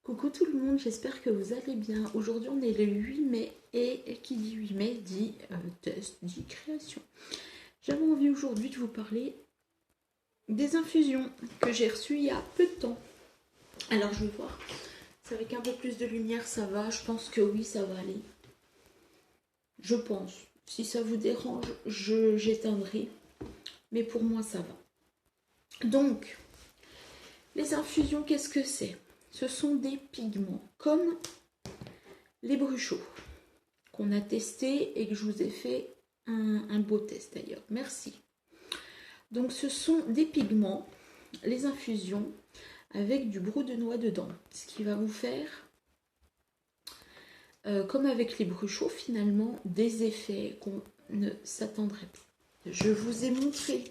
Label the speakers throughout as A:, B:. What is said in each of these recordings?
A: Coucou tout le monde, j'espère que vous allez bien. Aujourd'hui on est le 8 mai et qui dit 8 mai dit test, dit création. J'avais envie aujourd'hui de vous parler des infusions que j'ai reçues il y a peu de temps. Alors je vais voir, c'est avec un peu plus de lumière ça va, je pense que oui ça va aller. Je pense, si ça vous dérange, j'éteindrai, mais pour moi ça va. Donc, les infusions qu'est-ce que c'est ? Ce sont des pigments, comme les bruchots, qu'on a testé et que je vous ai fait un beau test d'ailleurs. Merci. Donc ce sont des pigments, les infusions, avec du brou de noix dedans. Ce qui va vous faire, comme avec les bruchots finalement, des effets qu'on ne s'attendrait pas. Je vous ai montré,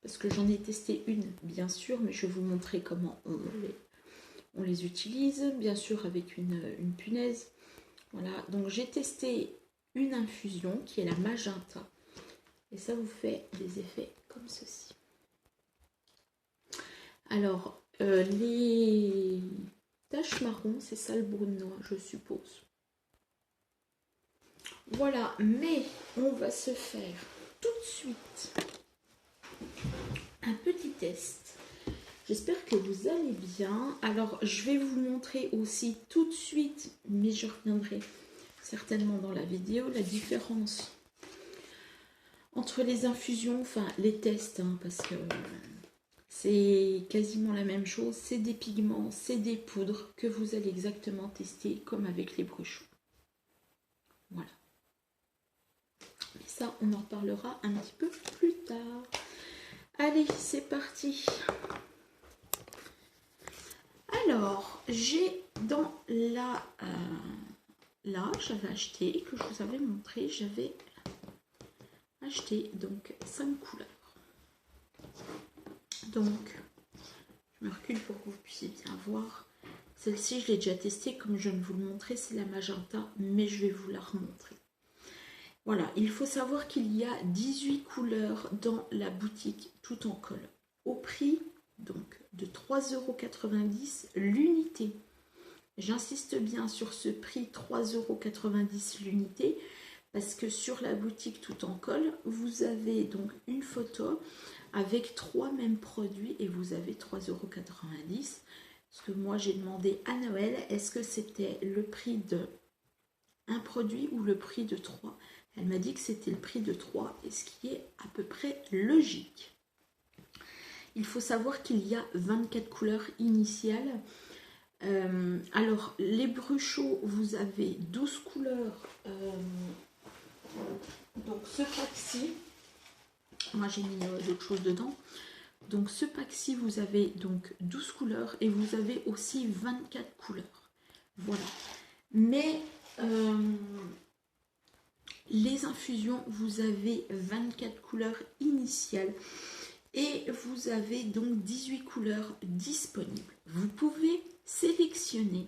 A: parce que j'en ai testé une bien sûr, mais je vais vous montrer comment on les utilise, bien sûr avec une punaise. Voilà, donc j'ai testé une infusion qui est la magenta. Et ça vous fait des effets comme ceci. Alors, les taches marron, c'est ça le brou de noix, je suppose. Voilà, mais on va se faire tout de suite un petit test. J'espère que vous allez bien. Alors, je vais vous montrer aussi tout de suite, mais je reviendrai certainement dans la vidéo, la différence entre les infusions, enfin les tests, hein, parce que c'est quasiment la même chose. C'est des pigments, c'est des poudres que vous allez exactement tester comme avec les bruchots. Voilà. Mais ça, on en reparlera un petit peu plus tard. Allez, c'est parti. Alors, j'ai dans la... là, j'avais acheté, que je vous avais montré, j'avais acheté donc 5 couleurs. Donc, je me recule pour que vous puissiez bien voir. Celle-ci, je l'ai déjà testée, comme je viens de vous le montrer, c'est la magenta, mais je vais vous la remontrer. Voilà, il faut savoir qu'il y a 18 couleurs dans la boutique tout en colle, au prix donc de 3,90 € l'unité. J'insiste bien sur ce prix 3,90 € l'unité, parce que sur la boutique tout en colle, vous avez donc une photo avec 3 mêmes produits et vous avez 3,90 €. Parce que moi j'ai demandé à Noël, est-ce que c'était le prix de un produit ou le prix de 3 ? Elle m'a dit que c'était le prix de 3, et ce qui est à peu près logique. Il faut savoir qu'il y a 24 couleurs initiales. Alors, les bruchots, vous avez 12 couleurs. Donc, ce pack-ci, moi j'ai mis d'autres choses dedans. Donc, ce pack-ci, vous avez donc 12 couleurs et vous avez aussi 24 couleurs. Voilà. Mais les infusions, vous avez 24 couleurs initiales et vous avez donc 18 couleurs disponibles. Vous pouvez sélectionner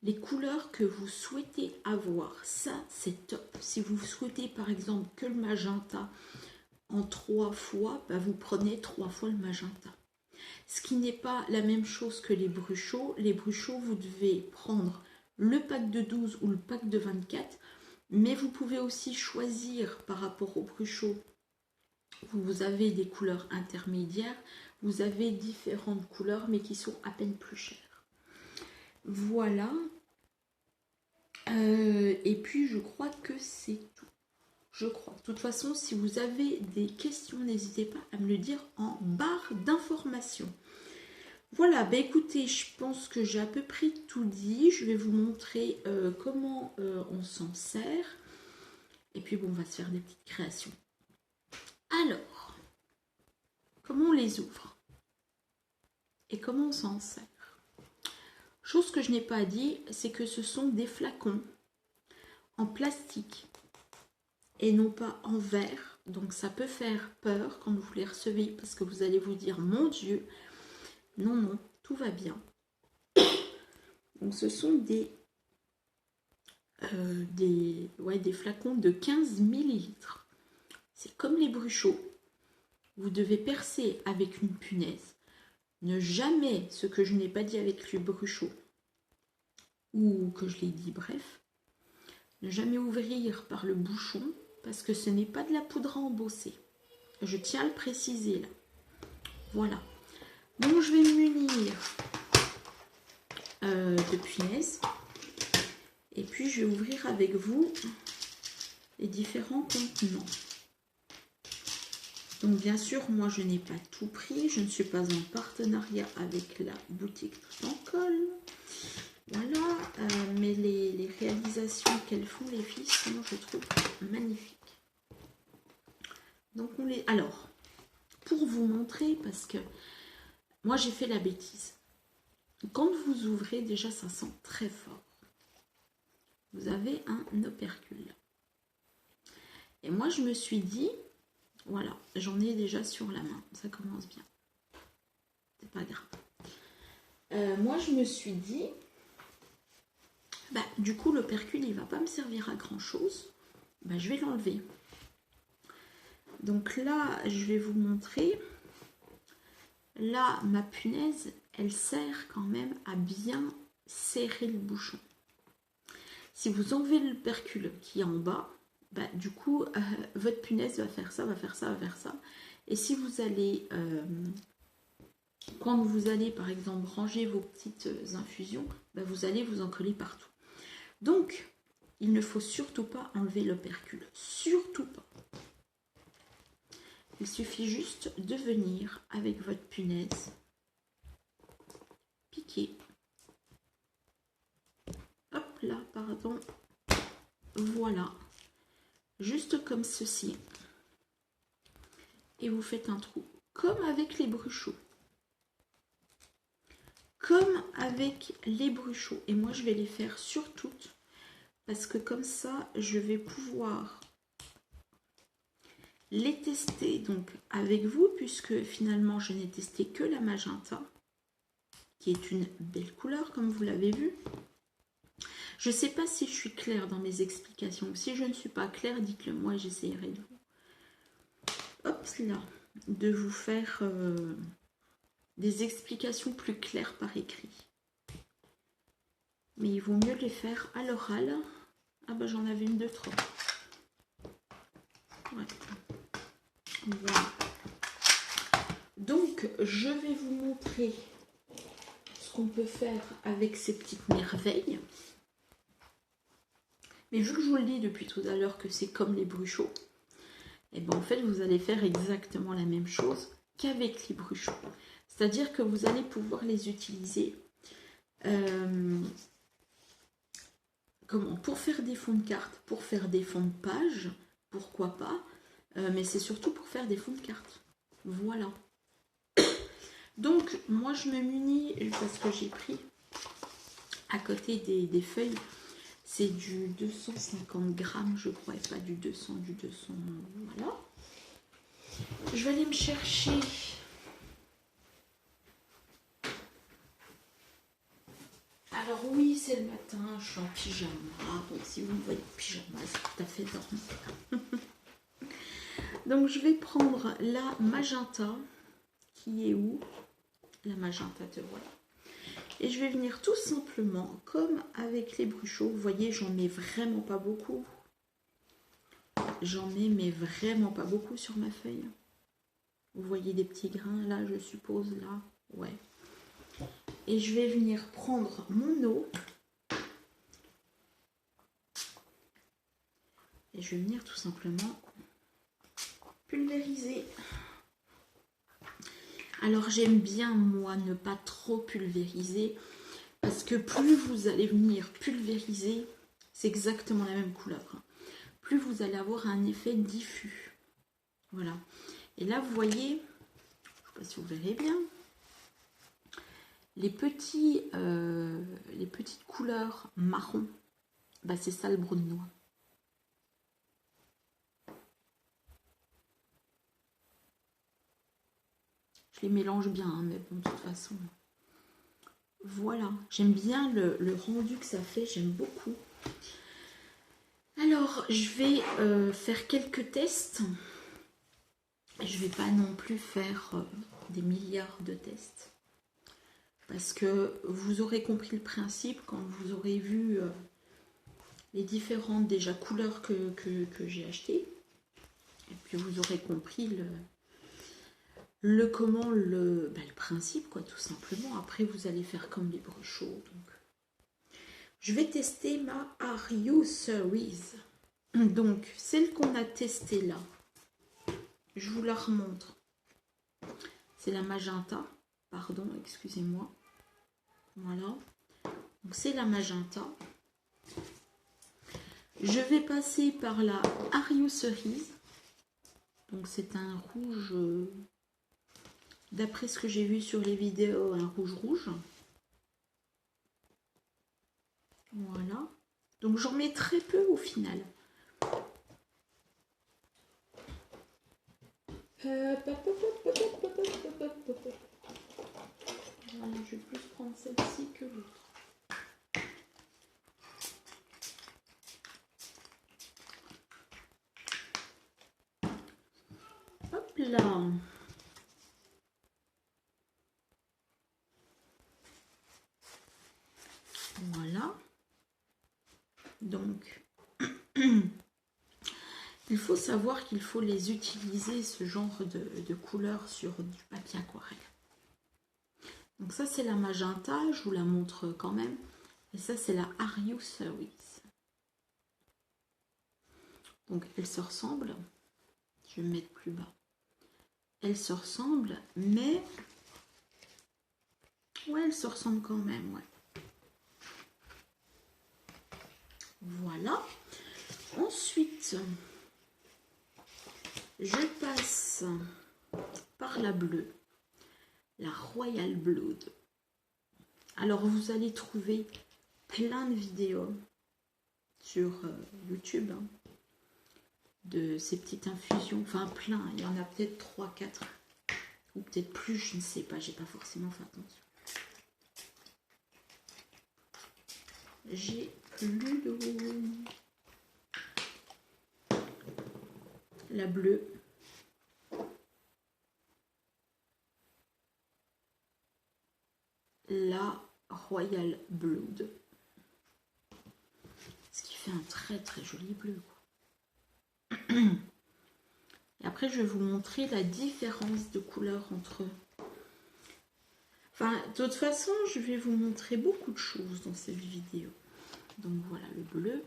A: les couleurs que vous souhaitez avoir. Ça, c'est top. Si vous souhaitez par exemple que le magenta en 3 fois, bah, vous prenez 3 fois le magenta. Ce qui n'est pas la même chose que les bruchots. Les bruchots, vous devez prendre le pack de 12 ou le pack de 24. Mais vous pouvez aussi choisir par rapport aux bruchots. Vous avez des couleurs intermédiaires. Vous avez différentes couleurs, mais qui sont à peine plus chères. Voilà. Et puis, je crois que c'est tout. Je crois. De toute façon, si vous avez des questions, n'hésitez pas à me le dire en barre d'informations. Voilà, bah écoutez, je pense que j'ai à peu près tout dit. Je vais vous montrer comment on s'en sert. Et puis bon, on va se faire des petites créations. Alors, comment on les ouvre? Et comment on s'en sert? Chose que je n'ai pas dit, c'est que ce sont des flacons en plastique et non pas en verre. Donc ça peut faire peur quand vous les recevez parce que vous allez vous dire, mon Dieu, non, non, tout va bien. Donc ce sont des flacons de 15 ml. C'est comme les bruchots. Vous devez percer avec une punaise Ne jamais, ce que je n'ai pas dit avec le bruchot, ou que je l'ai dit, bref, ne jamais ouvrir par le bouchon, parce que ce n'est pas de la poudre à embosser. Je tiens à le préciser là. Voilà. Donc je vais me munir de punaises. Et puis je vais ouvrir avec vous les différents contenants. Donc bien sûr, moi je n'ai pas tout pris. Je ne suis pas en partenariat avec la boutique Tout en Colle. Voilà. Mais les réalisations qu'elles font, les filles, sont, je trouve, magnifiques. Donc on les... Alors, pour vous montrer, parce que moi j'ai fait la bêtise. Quand vous ouvrez, déjà ça sent très fort. Vous avez un opercule. Et moi je me suis dit, voilà, j'en ai déjà sur la main, ça commence bien. C'est pas grave. Moi je me suis dit, bah, du coup l'opercule il va pas me servir à grand chose, bah, je vais l'enlever. Donc là je vais vous montrer, là ma punaise elle sert quand même à bien serrer le bouchon. Si vous enlevez l'opercule qui est en bas, bah, du coup, votre punaise va faire ça, va faire ça, va faire ça. Et si vous allez, quand vous allez par exemple ranger vos petites infusions, bah, vous allez vous en coller partout. Donc, il ne faut surtout pas enlever l'opercule. Surtout pas. Il suffit juste de venir avec votre punaise, piquer. Hop là, pardon. Voilà. Juste comme ceci. Et vous faites un trou. Comme avec les bruchots. Comme avec les bruchots. Et moi, je vais les faire sur toutes. Parce que comme ça, je vais pouvoir les tester donc avec vous. Puisque finalement, je n'ai testé que la magenta. Qui est une belle couleur, comme vous l'avez vu. Je ne sais pas si je suis claire dans mes explications. Si je ne suis pas claire, dites-le moi et j'essaierai de vous. Hop là. De vous faire des explications plus claires par écrit. Mais il vaut mieux les faire à l'oral. Ah bah j'en avais une de trop. Ouais. Voilà. Donc je vais vous montrer ce qu'on peut faire avec ces petites merveilles. Mais vu que je vous le dis depuis tout à l'heure que c'est comme les bruchots, et ben en fait vous allez faire exactement la même chose qu'avec les bruchots. C'est-à-dire que vous allez pouvoir les utiliser pour faire des fonds de cartes, pour faire des fonds de page, pourquoi pas, mais c'est surtout pour faire des fonds de cartes. Voilà. Donc moi je me munis, parce que j'ai pris à côté des feuilles, c'est du 250 grammes je crois, et pas du 200, voilà. Je vais aller me chercher alors oui, c'est le matin, je suis en pyjama, donc si vous me voyez en pyjama, c'est tout à fait normal. Donc je vais prendre la magenta, qui est où? La magenta, te voilà. Et je vais venir tout simplement, comme avec les bruchots, vous voyez, j'en mets vraiment pas beaucoup. J'en mets mais vraiment pas beaucoup sur ma feuille. Vous voyez des petits grains là, je suppose, là, ouais. Et je vais venir prendre mon eau. Et je vais venir tout simplement pulvériser. Alors j'aime bien moi ne pas trop pulvériser parce que plus vous allez venir pulvériser, c'est exactement la même couleur. Plus vous allez avoir un effet diffus. Voilà. Et là vous voyez, je ne sais pas si vous verrez bien, les petites couleurs marron, bah c'est ça le brun de noix. Je les mélange bien, hein, mais bon, de toute façon. Voilà, j'aime bien le rendu que ça fait, j'aime beaucoup. Alors, je vais faire quelques tests. Je ne vais pas non plus faire des milliards de tests. parce que vous aurez compris le principe quand vous aurez vu les différentes déjà couleurs que j'ai achetées. Et puis vous aurez compris le principe, quoi, tout simplement. Après, vous allez faire comme les bruchots. Donc, je vais tester ma Are You Cerise. Donc, celle qu'on a testée là, je vous la remontre. C'est la magenta. Pardon, excusez-moi. Voilà. Donc, c'est la magenta. Je vais passer par la Are You Cerise. Donc, c'est un rouge, d'après ce que j'ai vu sur les vidéos, un rouge. Voilà. Donc, j'en mets très peu au final. Voilà, je vais plus prendre celle-ci que l'autre. Hop là. Voilà. Donc, il faut savoir qu'il faut les utiliser, ce genre de couleurs, sur du papier aquarelle. Donc ça, c'est la magenta, je vous la montre quand même. Et ça, c'est la Are You Cerise. Donc, elles se ressemblent. Je vais me mettre plus bas. Elles se ressemblent, mais... ouais, elles se ressemblent quand même, ouais. Voilà. Ensuite, je passe par la bleue, la Royal Blood. Alors, vous allez trouver plein de vidéos sur YouTube hein, de ces petites infusions. Enfin, plein. Il y en a peut-être 3, 4. Ou peut-être plus, je ne sais pas. J'ai pas forcément fait attention. J'ai plus d'eau. La bleue. La Royal Blood. Ce qui fait un très très joli bleu. Quoi. Et après, je vais vous montrer la différence de couleur entre eux. Enfin, de toute façon, je vais vous montrer beaucoup de choses dans cette vidéo. Donc voilà le bleu.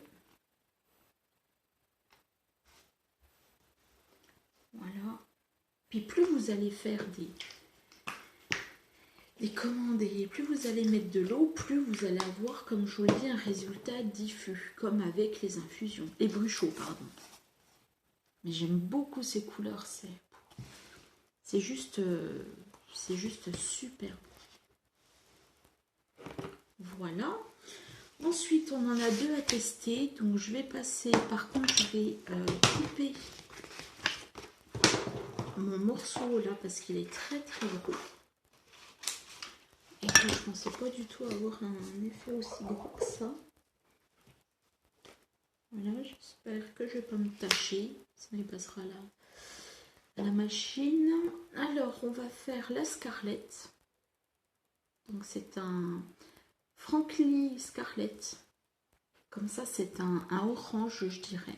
A: Voilà. Puis plus vous allez faire des commandes et plus vous allez mettre de l'eau, plus vous allez avoir, comme je vous l'ai dit, un résultat diffus, comme avec les infusions, les bruchots, pardon. Mais j'aime beaucoup ces couleurs, c'est juste super. Voilà. Ensuite, on en a 2 à tester, donc je vais passer, par contre, je vais couper mon morceau là, parce qu'il est très très gros. Et que je pensais pas du tout avoir un effet aussi gros que ça. Voilà, j'espère que je vais pas me tâcher, sinon il passera là à la machine. Alors, on va faire la Scarlett. Donc, c'est un Frankly Scarlett. Comme ça, c'est un orange, je dirais.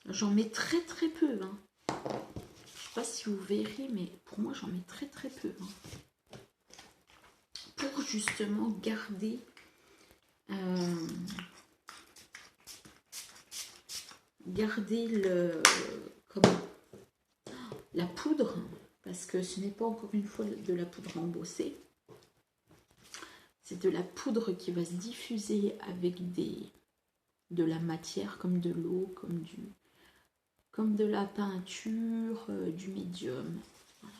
A: J'en mets très très peu. Hein. Je sais pas si vous verrez, mais pour moi, j'en mets très très peu. Hein. Pour justement garder la poudre, parce que ce n'est pas encore une fois de la poudre embossée. C'est de la poudre qui va se diffuser avec de la matière, comme de l'eau, comme de la peinture, du médium. Voilà.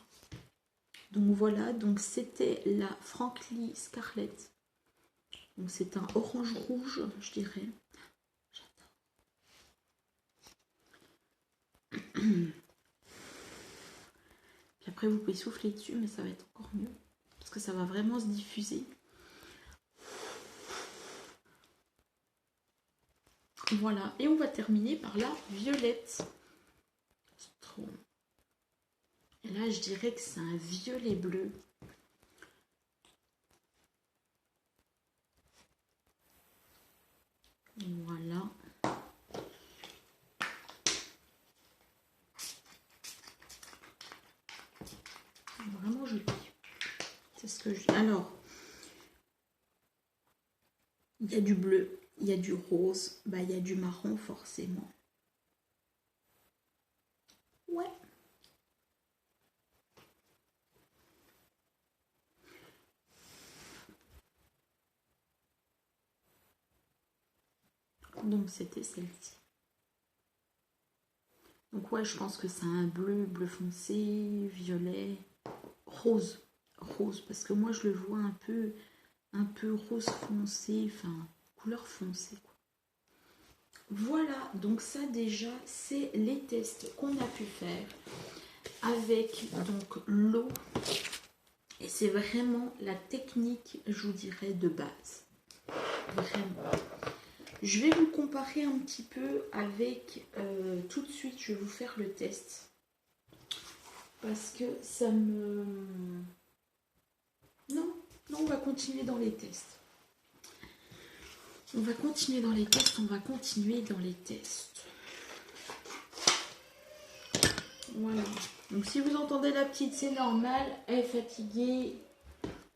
A: Donc voilà, donc c'était la Frankly Scarlett. Donc c'est un orange rouge, je dirais. J'adore. Puis après vous pouvez souffler dessus, mais ça va être encore mieux. Parce que ça va vraiment se diffuser. Voilà, et on va terminer par la violette. Et là, je dirais que c'est un violet bleu. Voilà. Vraiment joli. C'est ce que je... Alors, il y a du bleu, il y a du rose, bah, il y a du marron forcément. Ouais. Donc c'était celle-ci. Donc ouais, je pense que c'est un bleu, bleu foncé, violet, rose. Rose, parce que moi je le vois un peu rose foncé, enfin couleur foncée, quoi. Voilà, donc ça déjà, c'est les tests qu'on a pu faire avec donc l'eau. Et c'est vraiment la technique, je vous dirais, de base. Vraiment. Je vais vous comparer un petit peu avec... tout de suite, je vais vous faire le test. Parce que ça me... Non, on va continuer dans les tests. On va continuer dans les tests. Voilà. Donc si vous entendez la petite, c'est normal. Elle est fatiguée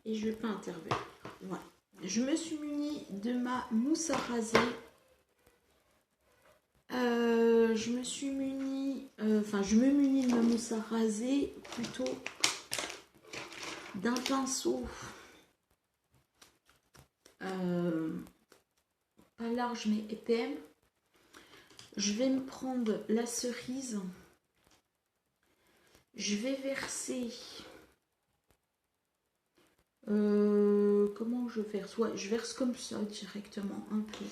A: et je ne vais pas intervenir. Voilà. Je me suis munie de ma mousse à raser. Je me munis de ma mousse à raser plutôt d'un pinceau pas large mais épais. Je vais me prendre la cerise. Je vais verser... comment je verse? Ouais, je verse comme ça directement un peu.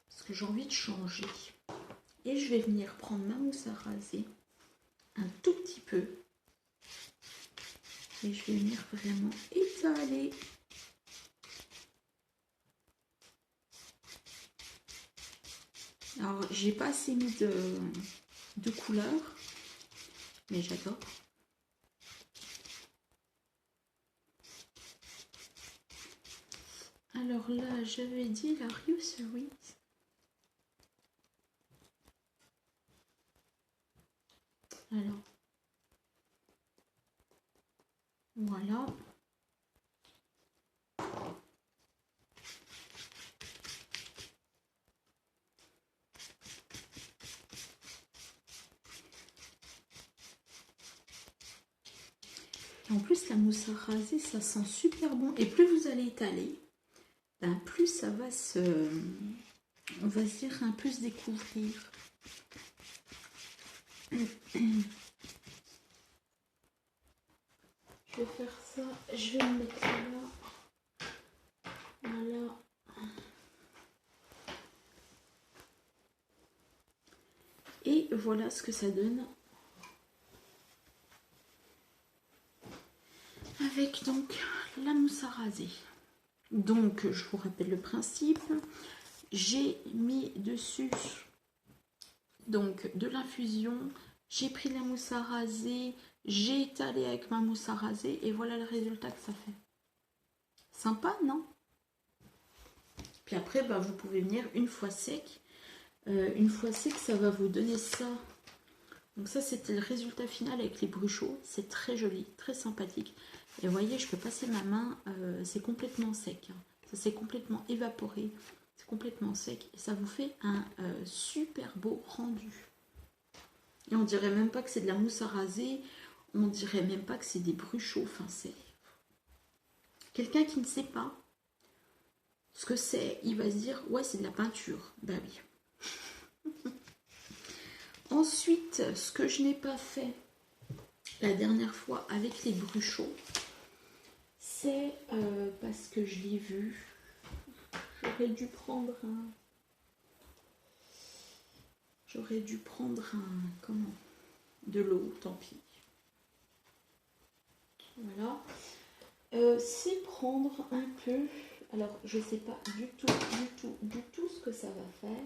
A: Parce que j'ai envie de changer. Et je vais venir prendre ma mousse à raser un tout petit peu. Et je vais venir vraiment étaler. Alors, j'ai pas assez mis de couleur, mais j'adore. Alors là, j'avais dit la Rio Cerise. Alors, voilà. Et en plus, la mousse à raser, ça sent super bon. Et plus vous allez étaler, ben plus ça va on va dire, un peu se découvrir. Je vais faire ça, je vais me mettre là. Voilà. Et voilà ce que ça donne. Avec donc la mousse à raser. Donc, je vous rappelle le principe. J'ai mis dessus donc de l'infusion. J'ai pris la mousse à raser. J'ai étalé avec ma mousse à raser. Et voilà le résultat que ça fait. Sympa, non? Puis après, bah, vous pouvez venir une fois sec. Une fois sec, ça va vous donner ça. Donc ça, c'était le résultat final avec les bruchots. C'est très joli, très sympathique. Et vous voyez, je peux passer ma main, c'est complètement sec. Hein. Ça s'est complètement évaporé. C'est complètement sec. Et ça vous fait un super beau rendu. Et on dirait même pas que c'est de la mousse à raser. On dirait même pas que c'est des bruchots. Enfin, c'est... Quelqu'un qui ne sait pas ce que c'est, il va se dire, ouais, c'est de la peinture. Ben oui. Ensuite, ce que je n'ai pas fait la dernière fois avec les bruchots, c'est parce que je l'ai vu, j'aurais dû prendre de l'eau, tant pis. Voilà. C'est prendre un peu, alors je sais pas du tout ce que ça va faire.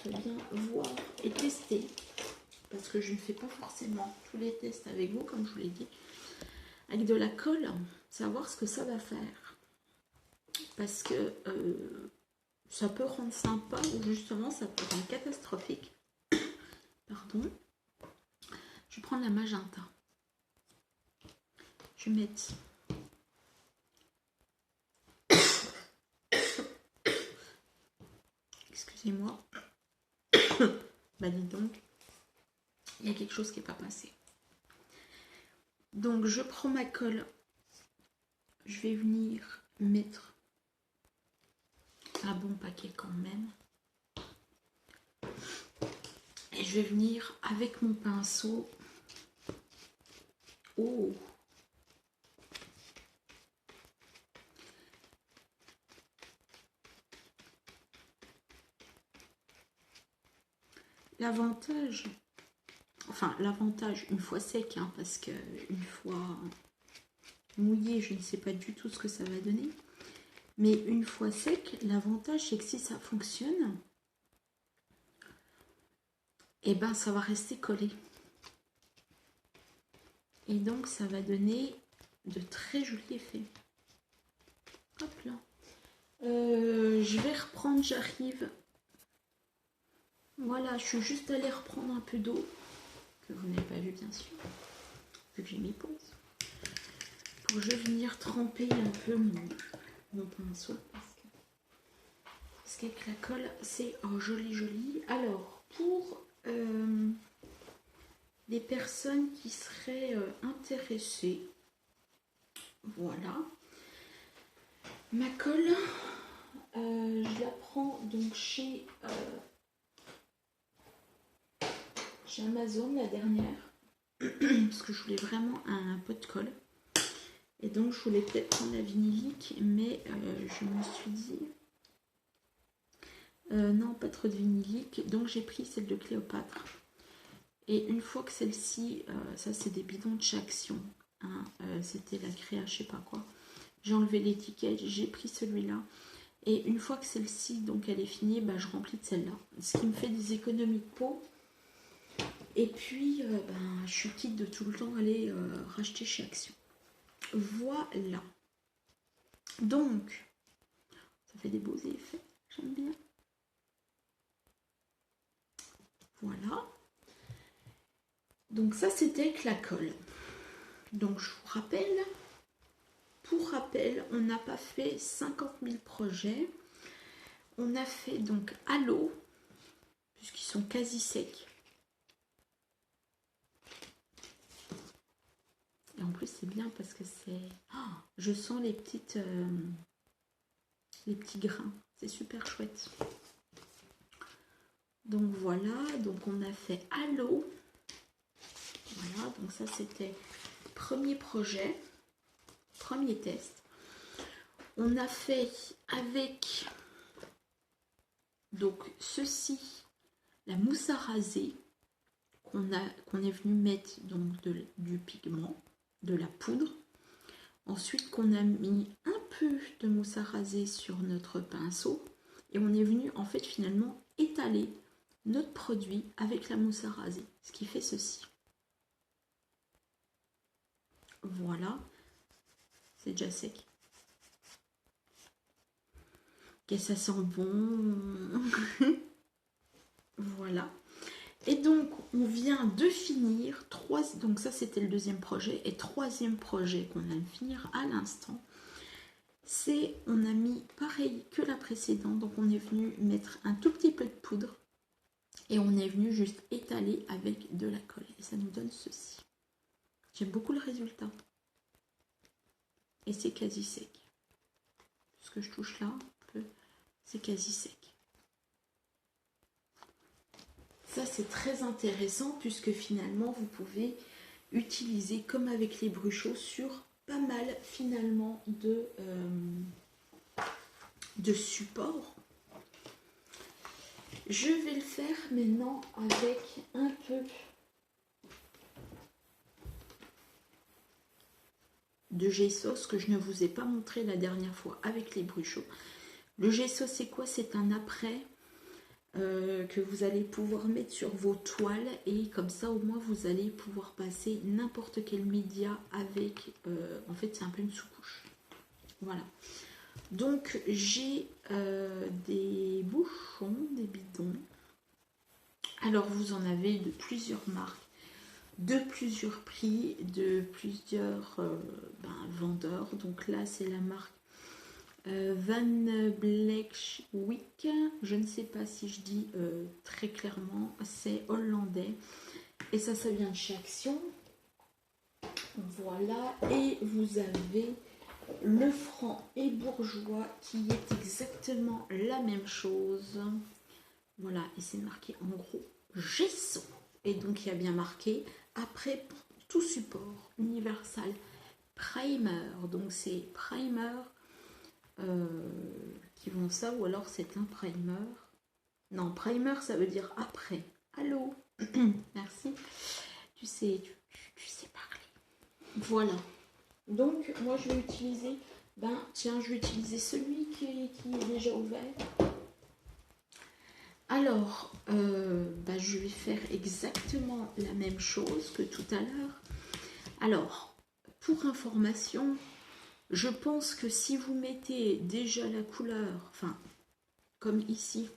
A: Je vais bien voir et tester. parce que je ne fais pas forcément tous les tests avec vous, comme je vous l'ai dit, avec de la colle, savoir ce que ça va faire. Parce que ça peut rendre sympa ou justement ça peut rendre catastrophique. Pardon. Je vais prendre la magenta. Je vais mettre excusez-moi. Bah dis donc, il y a quelque chose qui n'est pas passé. Donc je prends ma colle. Je vais venir mettre un bon paquet quand même. Et je vais venir avec mon pinceau. Oh! L'avantage, enfin l'avantage une fois sec, hein, parce que une fois mouillé, je ne sais pas du tout ce que ça va donner. Mais une fois sec, l'avantage c'est que si ça fonctionne, et ben ça va rester collé. Et donc ça va donner de très jolis effets. Hop là. Je vais reprendre, j'arrive. Voilà, je suis juste allée reprendre un peu d'eau, que vous n'avez pas vu bien sûr, vu que j'ai mis pause. Pour que je vais venir tremper un peu mon pinceau. Parce qu'avec la colle, c'est joli joli. Alors, pour les personnes qui seraient intéressées, voilà. Ma colle, je la prends donc chez Amazon la dernière, parce que je voulais vraiment un pot de colle. Et donc je voulais peut-être prendre la vinylique, mais je me suis dit non, pas trop de vinylique, donc j'ai pris celle de Cléopâtre. Et une fois que celle-ci, ça c'est des bidons de chez Action, hein, c'était la créa, je sais pas quoi. J'ai enlevé l'étiquette, j'ai pris celui-là. Et une fois que celle-ci, donc elle est finie, bah, je remplis de celle-là. Ce qui me fait des économies de peau. Et puis, ben, je suis quitte de tout le temps aller racheter chez Action. Voilà. Donc, ça fait des beaux effets. J'aime bien. Voilà. Donc ça, c'était avec la colle. Donc, je vous rappelle, pour rappel, on n'a pas fait 50 000 projets. On a fait donc à l'eau, puisqu'ils sont quasi secs. Et en plus, c'est bien parce que c'est... Oh, je sens les petits grains. C'est super chouette. Donc voilà, donc on a fait à l'eau. Voilà, donc ça c'était premier projet, premier test. On a fait avec donc ceci, la mousse à raser qu'on est venu mettre donc du pigment, de la poudre. Ensuite qu'on a mis un peu de mousse à raser sur notre pinceau et on est venu en fait finalement étaler notre produit avec la mousse à raser, ce qui fait ceci. Voilà, c'est déjà sec. Et ça sent bon. Voilà. Et donc, on vient de finir donc ça c'était le deuxième projet. Et troisième projet qu'on vient de finir à l'instant, c'est, on a mis pareil que la précédente. Donc, on est venu mettre un tout petit peu de poudre. Et on est venu juste étaler avec de la colle. Et ça nous donne ceci. J'aime beaucoup le résultat. Et c'est quasi sec. Ce que je touche là, c'est quasi sec. Ça c'est très intéressant puisque finalement vous pouvez utiliser comme avec les bruchots sur pas mal finalement de supports. Je vais le faire maintenant avec un peu de gesso, ce que je ne vous ai pas montré la dernière fois avec les bruchots. Le gesso c'est quoi? C'est un après que vous allez pouvoir mettre sur vos toiles et comme ça au moins vous allez pouvoir passer n'importe quel média avec, en fait c'est un peu une sous-couche. Voilà. Donc j'ai des bouchons, des bidons. Alors vous en avez de plusieurs marques, de plusieurs prix, de plusieurs vendeurs. Donc là c'est la marque Van Bleekwick, je ne sais pas si je dis très clairement, c'est hollandais et ça vient de chez Action. Voilà, et vous avez le franc et bourgeois qui est exactement la même chose. Voilà, et c'est marqué en gros Gesso. Et donc il y a bien marqué après tout support universal primer. Donc c'est primer qui vont ça, ou alors c'est un primer. Non, primer ça veut dire après. Allô. Merci. Tu sais parler. Voilà. Donc moi je vais utiliser, je vais utiliser celui qui est déjà ouvert. Alors, je vais faire exactement la même chose que tout à l'heure. Alors, pour information, je pense que si vous mettez déjà la couleur, enfin, comme ici,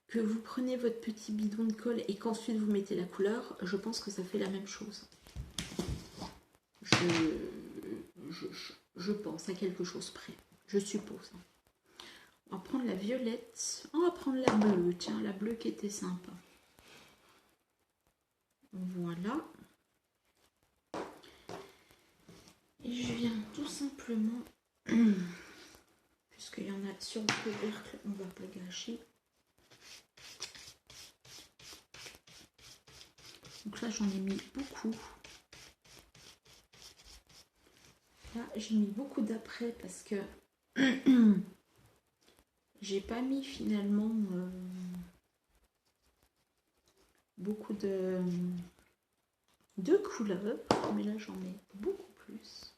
A: que vous prenez votre petit bidon de colle et qu'ensuite vous mettez la couleur, je pense que ça fait la même chose. Je pense à quelque chose près, je suppose. On va prendre la violette, on va prendre la bleue, tiens, la bleue qui était sympa. Voilà. Et je viens tout simplement, puisqu'il y en a sur le couvercle, on va pas gâcher. Donc là, j'en ai mis beaucoup. Là, j'ai mis beaucoup d'après parce que j'ai pas mis finalement beaucoup de couleurs, mais là, j'en mets beaucoup plus.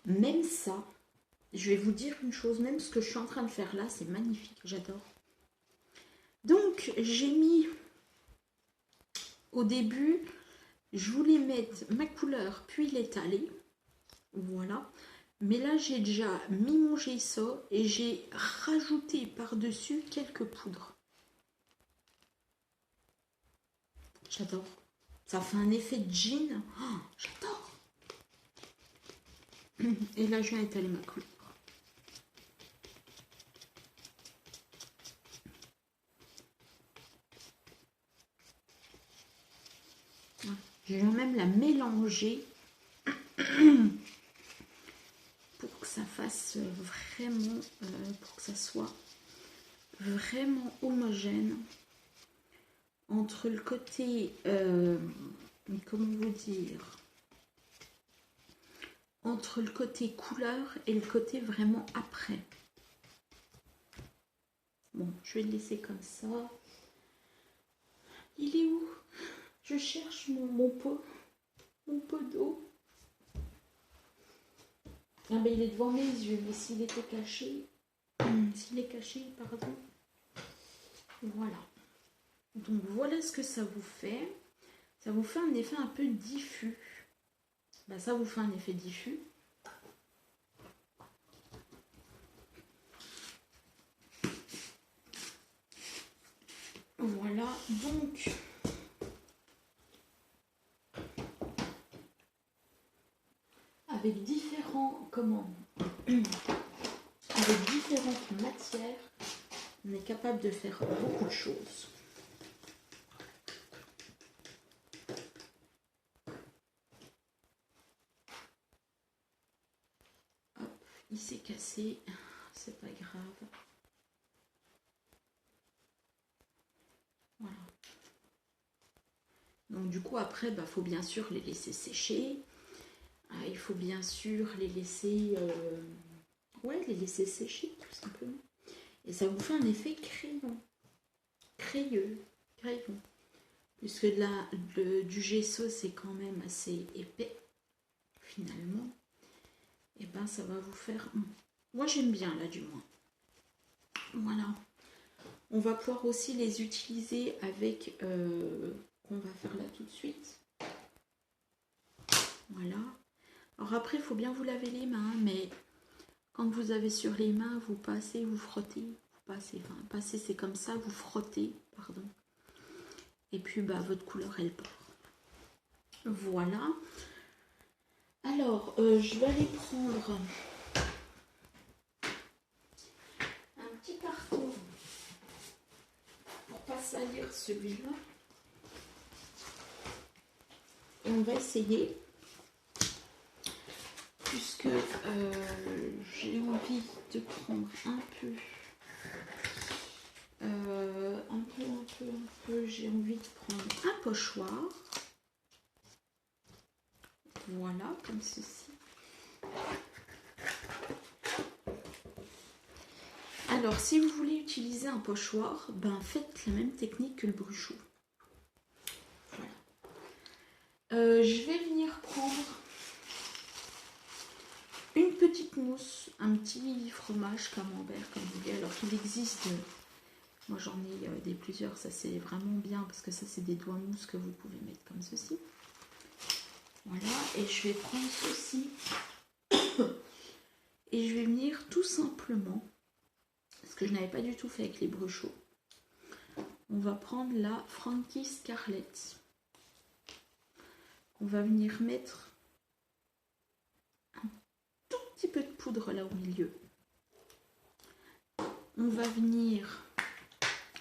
A: Même ça, je vais vous dire une chose, même ce que je suis en train de faire là, c'est magnifique, j'adore. Donc, j'ai mis au début, je voulais mettre ma couleur puis l'étaler. Voilà. Mais là, j'ai déjà mis mon gesso et j'ai rajouté par-dessus quelques poudres. J'adore. Ça fait un effet de jean. Oh, j'adore. Et là, je viens étaler ma couleur. Je viens même la mélanger pour que ça fasse vraiment, pour que ça soit vraiment homogène entre le côté, comment vous dire, entre le côté couleur et le côté vraiment après. Bon, je vais le laisser comme ça. Il est où? Je cherche mon pot d'eau. Ah ben il est devant mes yeux, mais s'il était caché, s'il est caché, pardon. Voilà. Donc voilà ce que ça vous fait. Ça vous fait un effet un peu diffus. Ben, ça vous fait un effet diffus. Voilà, donc avec différents avec différentes matières, on est capable de faire beaucoup de choses. Hop, il s'est cassé, c'est pas grave. Voilà. Donc du coup après, faut bien sûr les laisser sécher. Il faut bien sûr les laisser, les laisser sécher tout simplement. Et ça vous fait un effet crayon, crayon. Puisque là, du gesso c'est quand même assez épais finalement. Et ben ça va vous faire. Moi j'aime bien là du moins. Voilà. On va pouvoir aussi les utiliser avec, qu'on va faire là tout de suite. Voilà. Alors après, il faut bien vous laver les mains, mais quand vous avez sur les mains, vous passez, vous frottez. Vous passez, enfin, passer c'est comme ça, vous frottez, pardon. Et puis, bah, votre couleur, elle part. Voilà. Alors, je vais aller prendre un petit carton pour pas salir celui-là. Et on va essayer, puisque j'ai envie de prendre un peu, j'ai envie de prendre un pochoir. Voilà, comme ceci. Alors, si vous voulez utiliser un pochoir, ben faites la même technique que le bruchot. Voilà. Je vais venir prendre une petite mousse, un petit fromage camembert, comme vous voulez. Alors qu'il existe, moi j'en ai des plusieurs, ça c'est vraiment bien, parce que ça c'est des doigts mousse que vous pouvez mettre comme ceci. Voilà, et je vais prendre ceci. Et je vais venir tout simplement, parce que je n'avais pas du tout fait avec les bruchots, on va prendre la Frankie Scarlett. On va venir mettre un tout petit peu de poudre là au milieu. On va venir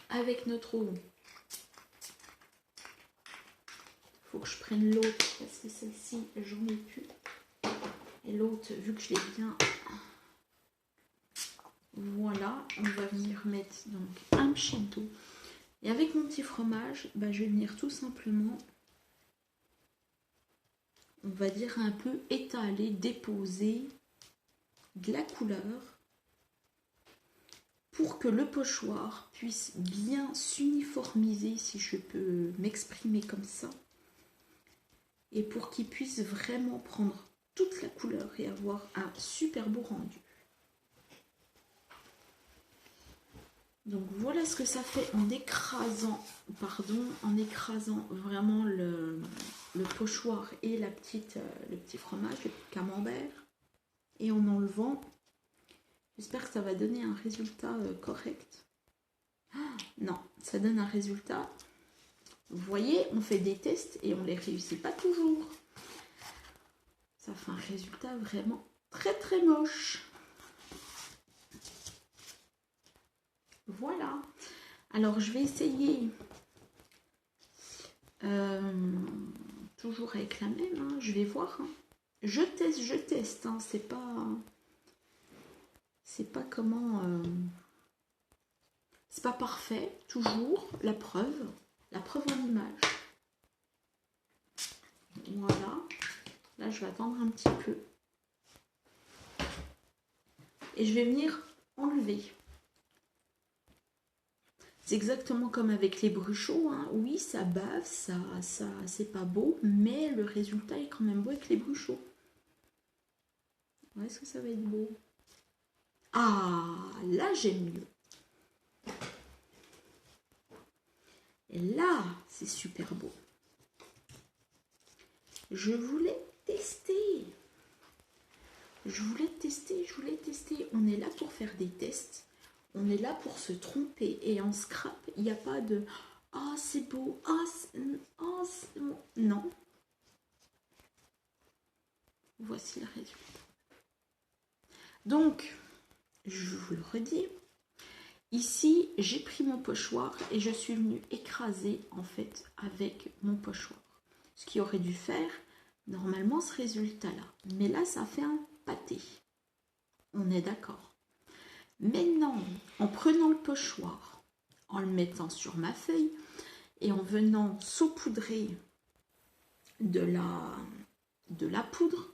A: avec notre eau. Il faut que je prenne l'autre parce que celle-ci, j'en ai plus. Et l'autre, vu que je l'ai bien... Voilà, on va venir mettre donc un petit d'eau. Et avec mon petit fromage, bah, je vais venir tout simplement, on va dire un peu étaler, déposer de la couleur pour que le pochoir puisse bien s'uniformiser, si je peux m'exprimer comme ça, et pour qu'il puisse vraiment prendre toute la couleur et avoir un super beau rendu. Donc voilà ce que ça fait en écrasant, vraiment le pochoir et le petit fromage, le petit camembert, et en enlevant. J'espère que ça va donner un résultat correct. Non, ça donne un résultat. Vous voyez, on fait des tests et on ne les réussit pas toujours. Ça fait un résultat vraiment très très moche. Voilà. Alors je vais essayer toujours avec la même. Hein. Je vais voir. Hein. Je teste. Hein. C'est pas comment. C'est pas parfait. Toujours la preuve en image. Voilà. Là, je vais attendre un petit peu. Et je vais venir enlever. C'est exactement comme avec les bruchots. Hein. Oui, ça bave, ça c'est pas beau, mais le résultat est quand même beau avec les bruchots. Est-ce que ça va être beau? Ah, là, j'aime mieux. Et là, c'est super beau. Je voulais tester. On est là pour faire des tests. On est là pour se tromper. Et en scrap, il n'y a pas de « Ah, c'est beau. Ah, c'est bon. » Non. Voici le résultat. Donc, je vous le redis. Ici, j'ai pris mon pochoir et je suis venue écraser en fait avec mon pochoir. Ce qui aurait dû faire normalement ce résultat-là. Mais là, ça fait un pâté. On est d'accord. Maintenant, en prenant le pochoir, en le mettant sur ma feuille et en venant saupoudrer de la poudre,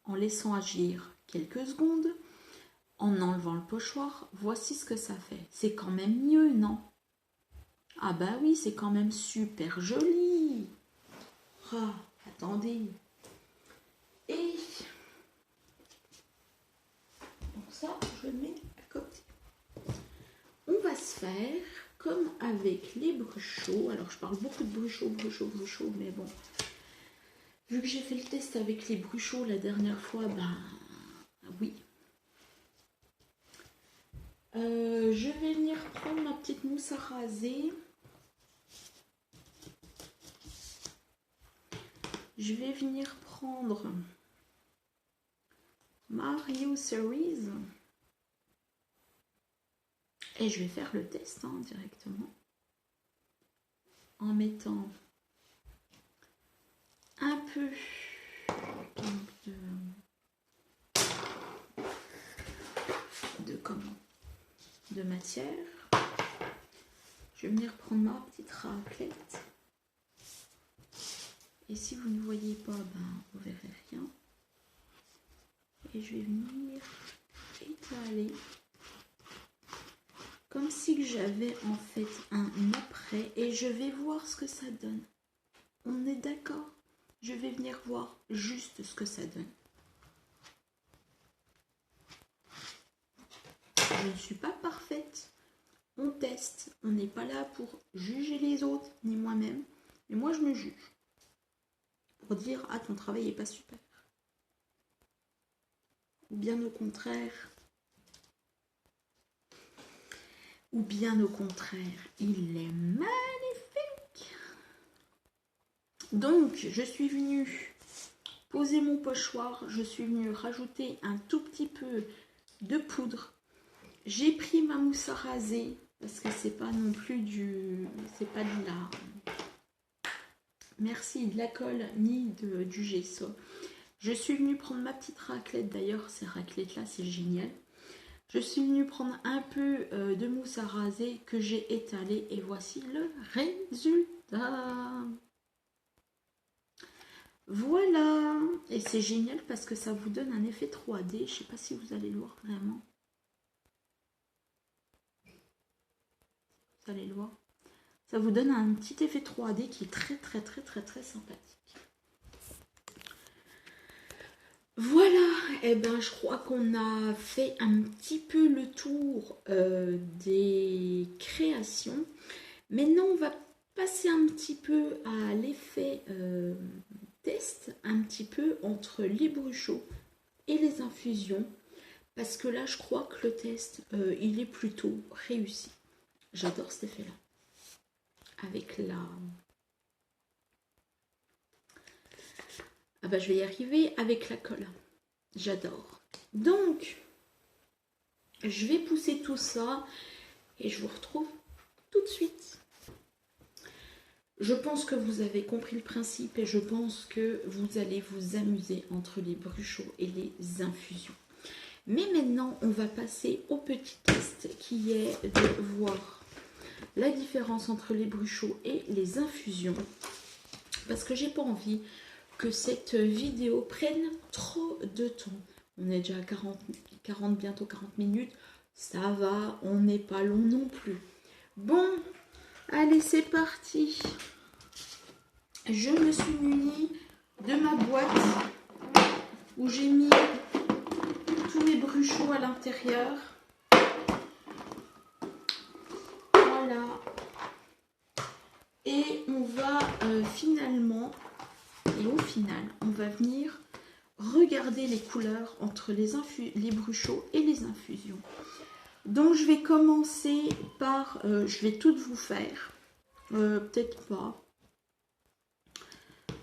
A: en laissant agir quelques secondes, en enlevant le pochoir, voici ce que ça fait. C'est quand même mieux, non? Ah bah oui, c'est quand même super joli. Ah, attendez. Et donc ça, je le mets à côté. On va se faire comme avec les bruchots, alors je parle beaucoup de bruchots, mais bon, vu que j'ai fait le test avec les bruchots la dernière fois, ben oui. Je vais venir prendre ma petite mousse à raser. Je vais venir prendre Mario Series. Et je vais faire le test directement. En mettant un peu de matière. Je vais venir prendre ma petite raclette. Et si vous ne voyez pas, ben, vous verrez rien. Et je vais venir étaler comme si j'avais en fait un après. Et je vais voir ce que ça donne. On est d'accord? Je vais venir voir juste ce que ça donne. Je ne suis pas parfaite. On teste. On n'est pas là pour juger les autres, ni moi-même. Mais moi, je me juge. Pour dire, ah, ton travail n'est pas super. Ou bien au contraire. Ou bien au contraire, il est magnifique. Donc, je suis venue poser mon pochoir. Je suis venue rajouter un tout petit peu de poudre. J'ai pris ma mousse à raser parce que c'est pas non plus du... C'est pas de la... Merci, de la colle ni du gesso. Je suis venue prendre ma petite raclette. D'ailleurs, ces raclettes-là, c'est génial. Je suis venue prendre un peu de mousse à raser que j'ai étalé et voici le résultat. Voilà. Et c'est génial parce que ça vous donne un effet 3D. Je ne sais pas si vous allez le voir vraiment. Vous allez le voir. Ça vous donne un petit effet 3D qui est très sympathique. Voilà, et ben je crois qu'on a fait un petit peu le tour des créations. Maintenant, on va passer un petit peu à l'effet test, un petit peu entre les bruchots et les infusions. Parce que là, je crois que le test, il est plutôt réussi. J'adore cet effet-là. Avec la... Ah bah, je vais y arriver avec la colle. J'adore. Donc, je vais pousser tout ça et je vous retrouve tout de suite. Je pense que vous avez compris le principe et je pense que vous allez vous amuser entre les bruchots et les infusions. Mais maintenant, on va passer au petit test qui est de voir la différence entre les bruchots et les infusions. Parce que j'ai pas envie que cette vidéo prenne trop de temps. On est déjà à 40 bientôt 40 minutes. Ça va, on n'est pas long non plus. Bon, allez, c'est parti. Je me suis munie de ma boîte où j'ai mis tous mes bruchots à l'intérieur. Voilà. Et on va finalement... Et au final, on va venir regarder les couleurs entre les bruchots et les infusions. Donc, je vais commencer par... je vais toutes vous faire. Peut-être pas.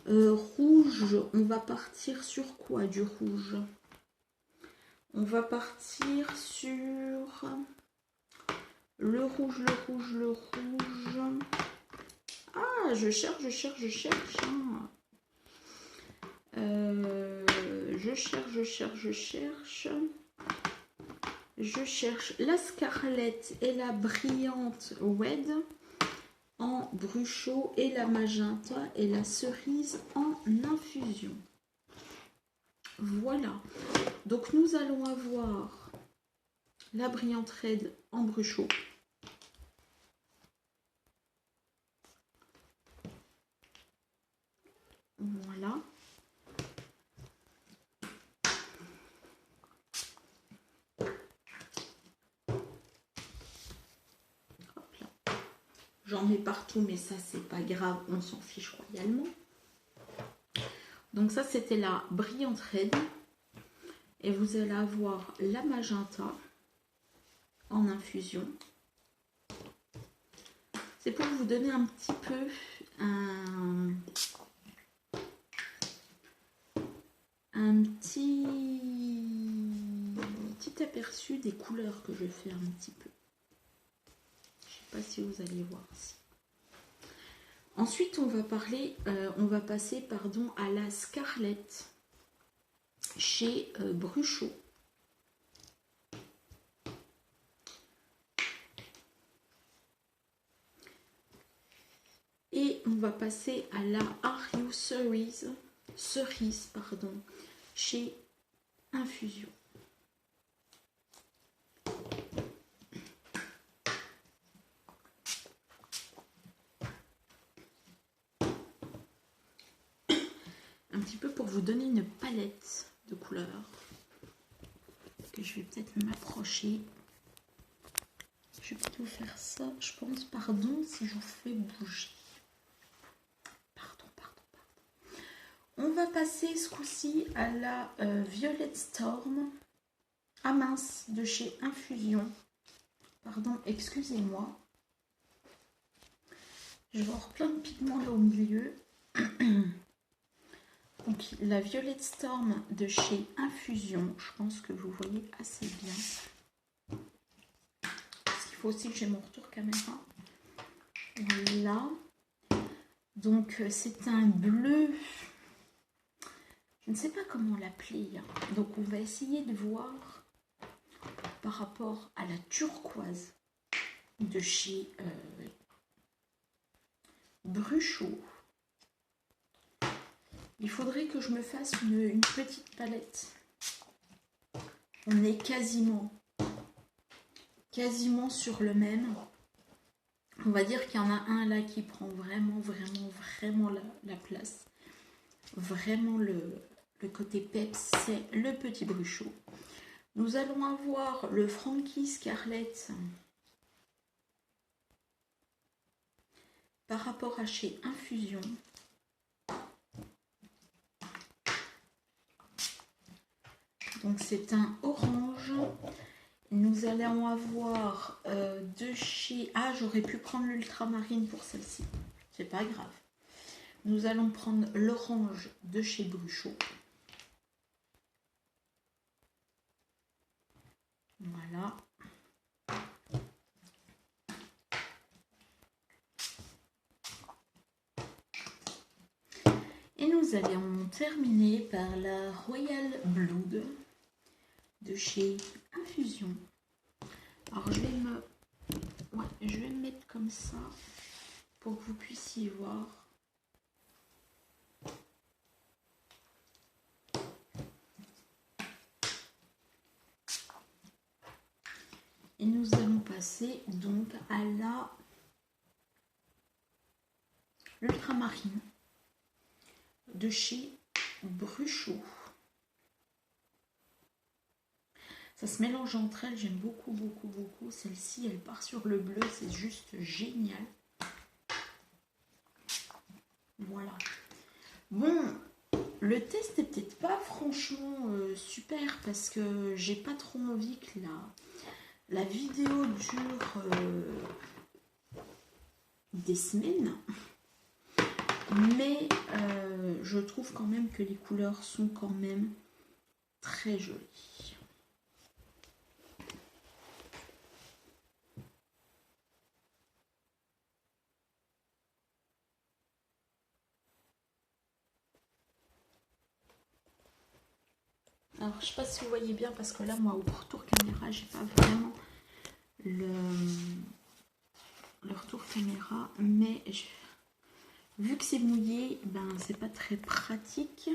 A: Rouge, on va partir sur quoi du rouge? On va partir sur le rouge. Ah, je cherche. Je cherche la Scarlett et la Brillante Red en bruchot et la Magenta et la Cerise en infusion. Voilà. Donc nous allons avoir la Brillante Red en bruchot. Voilà. Hop là. J'en mets partout, mais ça, c'est pas grave, on s'en fiche royalement. Donc ça, c'était la brillante reine. Et vous allez avoir la magenta en infusion. C'est pour vous donner un petit peu un petit aperçu des couleurs que je fais un petit peu. Je sais pas si vous allez voir. Ensuite, on va passer pardon, à la Scarlett chez Bruchot. Et on va passer à la Are You cerise pardon, chez Infusion. Un petit peu pour vous donner une palette de couleurs que je vais peut-être m'approcher. Je vais plutôt faire ça, je pense, pardon, si je vous fais bouger. Pardon. On va passer ce coup-ci à la Violet Storm. Ah mince, de chez Infusion. Pardon, excusez-moi. Je vais avoir plein de pigments là au milieu. Donc la Violet Storm de chez Infusion. Je pense que vous voyez assez bien. Parce qu'il faut aussi que j'ai mon retour caméra. Voilà. Donc c'est un bleu. Je ne sais pas comment l'appeler. Donc on va essayer de voir par rapport à la turquoise de chez Bruchot. Il faudrait que je me fasse une petite palette. On est quasiment sur le même. On va dire qu'il y en a un là qui prend vraiment la place. Vraiment le côté peps, c'est le petit Bruchot. Nous allons avoir le Frankie Scarlett par rapport à chez Infusion. Donc c'est un orange. Nous allons avoir de chez... Ah, j'aurais pu prendre l'ultramarine pour celle-ci. C'est pas grave. Nous allons prendre l'orange de chez Bruchot. Voilà. Et nous allons terminer par la Royal Blood de chez Infusion. Alors je vais me mettre comme ça pour que vous puissiez voir. Et nous allons passer donc à l'ultramarine de chez Bruchot. Ça se mélange entre elles, j'aime beaucoup. Celle-ci, elle part sur le bleu, c'est juste génial. Voilà. Bon, le test n'est peut-être pas franchement super parce que j'ai pas trop envie que la vidéo dure des semaines. Mais je trouve quand même que les couleurs sont quand même très jolies. Alors, je ne sais pas si vous voyez bien parce que là, moi, au retour caméra, j'ai pas vraiment le retour caméra. Mais vu que c'est mouillé, ben, c'est pas très pratique.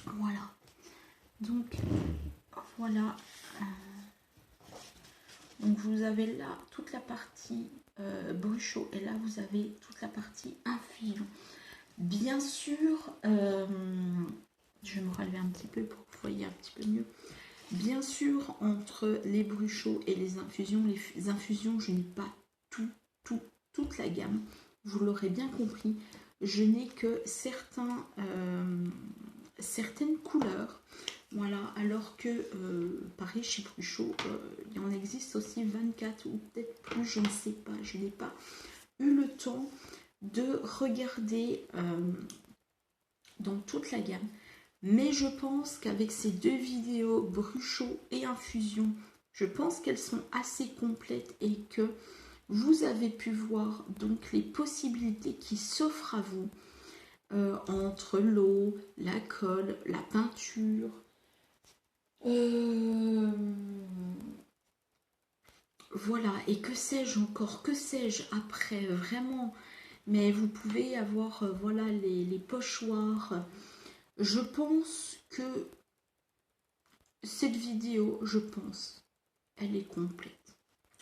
A: Voilà. Donc, voilà. Donc, vous avez là toute la partie Bruchot et là, vous avez toute la partie Infusion. Bien sûr, je vais me relever un petit peu pour que vous voyez un petit peu mieux. Bien sûr, entre les Bruchot et les infusions, je n'ai pas tout toute la gamme. Vous l'aurez bien compris, je n'ai que certaines couleurs. Voilà, alors que pareil chez Cruchot, il y en existe aussi 24 ou peut-être plus, je ne sais pas. Je n'ai pas eu le temps de regarder dans toute la gamme. Mais je pense qu'avec ces deux vidéos, Bruchot et Infusion, je pense qu'elles sont assez complètes et que vous avez pu voir donc les possibilités qui s'offrent à vous entre l'eau, la colle, la peinture. Voilà, et que sais-je encore, que sais-je après, vraiment. Mais vous pouvez avoir, voilà, les pochoirs. Je pense que cette vidéo, elle est complète.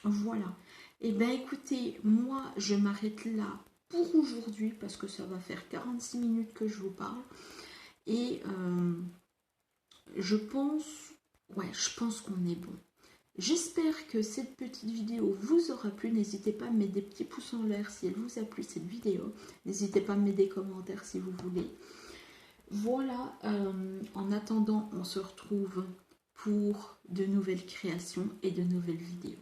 A: Voilà. Et bien écoutez, moi, je m'arrête là pour aujourd'hui, parce que ça va faire 46 minutes que je vous parle. Et je pense qu'on est bon. J'espère que cette petite vidéo vous aura plu. N'hésitez pas à mettre des petits pouces en l'air si elle vous a plu cette vidéo. N'hésitez pas à mettre des commentaires si vous voulez. Voilà, en attendant, on se retrouve pour de nouvelles créations et de nouvelles vidéos.